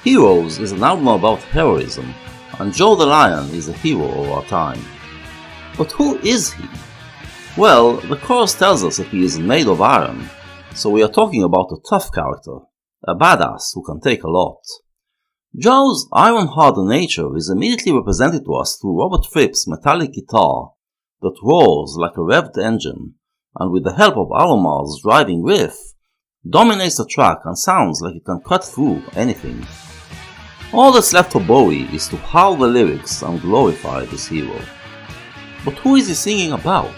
Heroes is an album about heroism, and Joe the Lion is a hero of our time. But who is he? Well, the chorus tells us that he is made of iron, so we are talking about a tough character, a badass who can take a lot. Joe's iron-hardened nature is immediately represented to us through Robert Fripp's metallic guitar that roars like a revved engine, and with the help of Alomar's driving riff, dominates the track and sounds like it can cut through anything. All that's left for Bowie is to howl the lyrics and glorify this hero. But who is he singing about?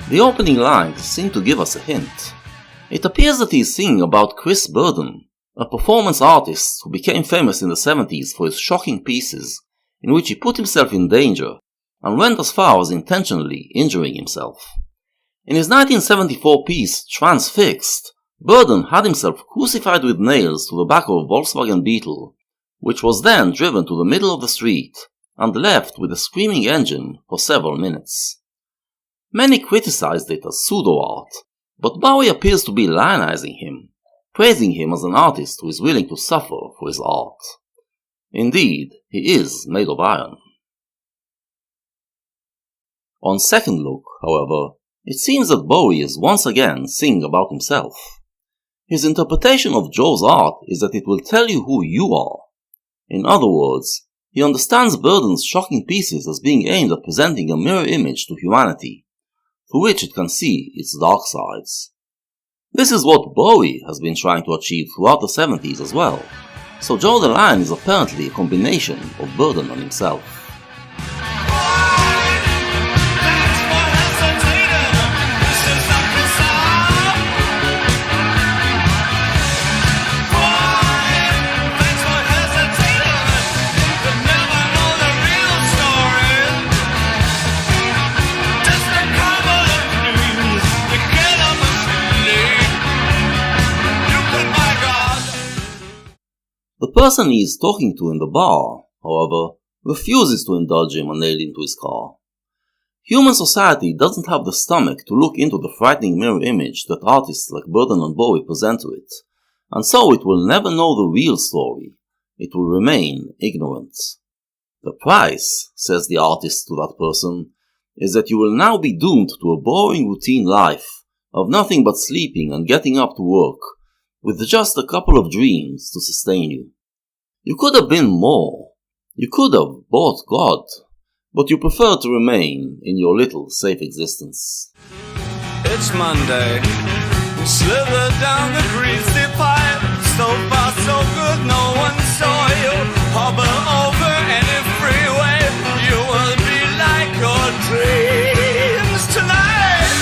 The opening lines seem to give us a hint. It appears that he is singing about Chris Burden, a performance artist who became famous in the 70s for his shocking pieces in which he put himself in danger and went as far as intentionally injuring himself. In his 1974 piece Transfixed, Burden had himself crucified with nails to the back of a Volkswagen Beetle, which was then driven to the middle of the street and left with a screaming engine for several minutes. Many criticized it as pseudo-art, but Bowie appears to be lionizing him, praising him as an artist who is willing to suffer for his art. Indeed, he is made of iron. On second look, however, it seems that Bowie is once again singing about himself. His interpretation of Joe's art is that it will tell you who you are. In other words, he understands Burden's shocking pieces as being aimed at presenting a mirror image to humanity, through which it can see its dark sides. This is what Bowie has been trying to achieve throughout the 70s as well, so Joe the Lion is apparently a combination of Burden and himself. The person he is talking to in the bar, however, refuses to indulge him and nail into his car. Human society doesn't have the stomach to look into the frightening mirror image that artists like Burden and Bowie present to it, and so it will never know the real story. It will remain ignorant. The price, says the artist to that person, is that you will now be doomed to a boring routine life of nothing but sleeping and getting up to work, with just a couple of dreams to sustain you. You could have been more. You could have bought God, but you prefer to remain in your little safe existence. It's Monday. We slither down the greasy pipe. So far so good, no one saw you. Hobble over any freeway. You will be like your dreams tonight.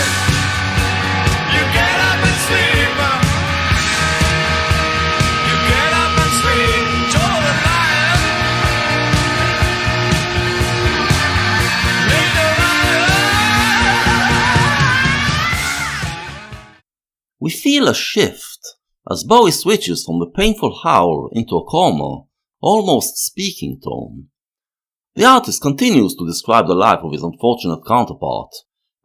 You get up and sleep. We feel a shift as Bowie switches from the painful howl into a calmer, almost speaking tone. The artist continues to describe the life of his unfortunate counterpart,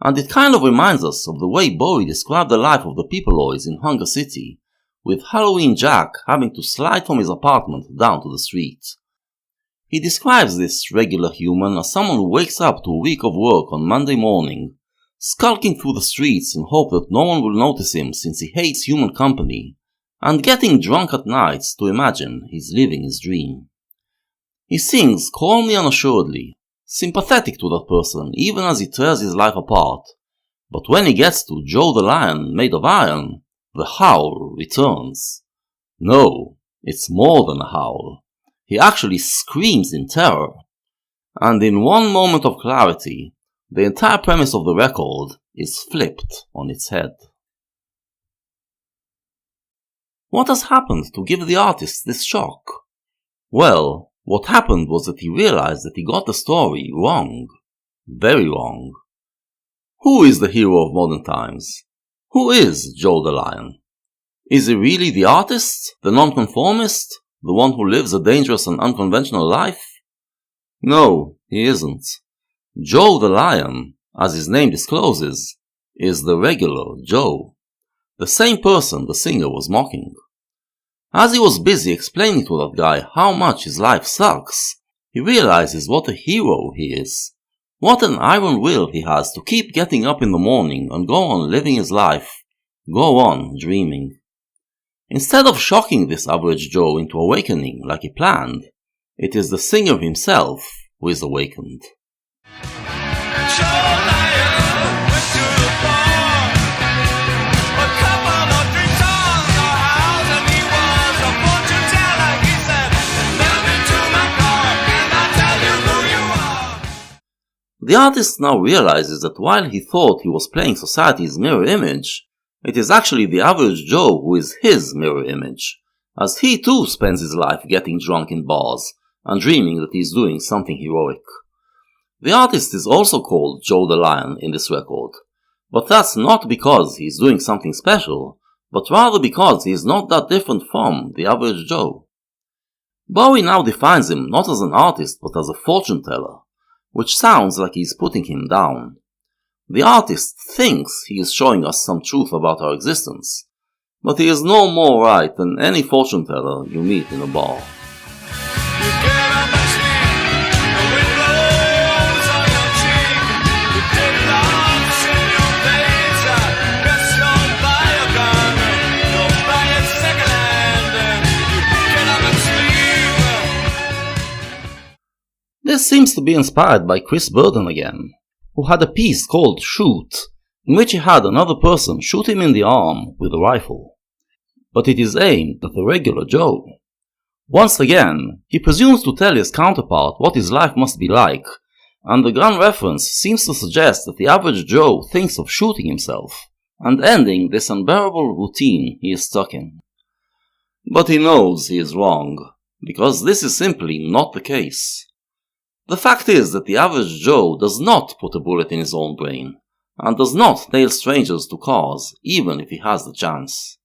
and it kind of reminds us of the way Bowie described the life of the Peopleoids in Hunger City, with Halloween Jack having to slide from his apartment down to the street. He describes this regular human as someone who wakes up to a week of work on Monday morning, skulking through the streets in hope that no one will notice him since he hates human company, and getting drunk at nights to imagine he's living his dream. He sings calmly and assuredly, sympathetic to that person even as he tears his life apart, but when he gets to Joe the Lion made of iron, the howl returns. No, it's more than a howl. He actually screams in terror. And in one moment of clarity, the entire premise of the record is flipped on its head. What has happened to give the artist this shock? Well, what happened was that he realized that he got the story wrong. Very wrong. Who is the hero of modern times? Who is Joe the Lion? Is he really the artist? The nonconformist? The one who lives a dangerous and unconventional life? No, he isn't. Joe the Lion, as his name discloses, is the regular Joe, the same person the singer was mocking. As he was busy explaining to that guy how much his life sucks, he realizes what a hero he is, what an iron will he has to keep getting up in the morning and go on living his life, go on dreaming. Instead of shocking this average Joe into awakening like he planned, it is the singer himself who is awakened. The artist now realizes that while he thought he was playing society's mirror image, it is actually the average Joe who is his mirror image, as he too spends his life getting drunk in bars and dreaming that he is doing something heroic. The artist is also called Joe the Lion in this record, but that's not because he is doing something special, but rather because he is not that different from the average Joe. Bowie now defines him not as an artist but as a fortune teller, which sounds like he's putting him down. The artist thinks he is showing us some truth about our existence, but he is no more right than any fortune teller you meet in a bar. This seems to be inspired by Chris Burden again, who had a piece called Shoot, in which he had another person shoot him in the arm with a rifle. But it is aimed at the regular Joe. Once again, he presumes to tell his counterpart what his life must be like, and the gun reference seems to suggest that the average Joe thinks of shooting himself, and ending this unbearable routine he is stuck in. But he knows he is wrong, because this is simply not the case. The fact is that the average Joe does not put a bullet in his own brain, and does not nail strangers to cars even if he has the chance.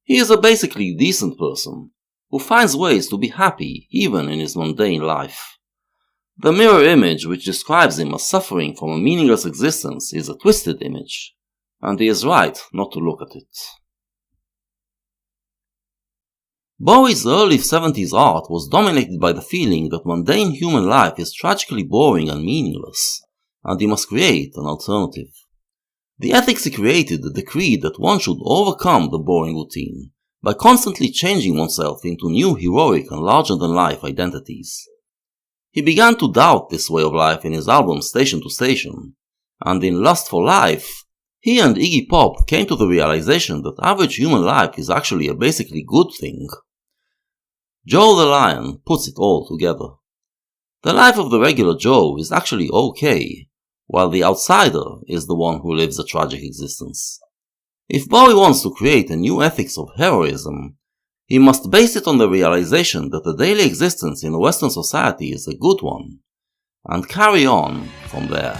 He is a basically decent person, who finds ways to be happy even in his mundane life. The mirror image which describes him as suffering from a meaningless existence is a twisted image, and he is right not to look at it. Bowie's early 70s art was dominated by the feeling that mundane human life is tragically boring and meaningless, and he must create an alternative. The ethics he created decreed that one should overcome the boring routine by constantly changing oneself into new heroic and larger-than-life identities. He began to doubt this way of life in his album Station to Station, and in Lust for Life, he and Iggy Pop came to the realization that average human life is actually a basically good thing. Joe the Lion puts it all together. The life of the regular Joe is actually okay, while the outsider is the one who lives a tragic existence. If Bowie wants to create a new ethics of heroism, he must base it on the realization that the daily existence in a Western society is a good one, and carry on from there.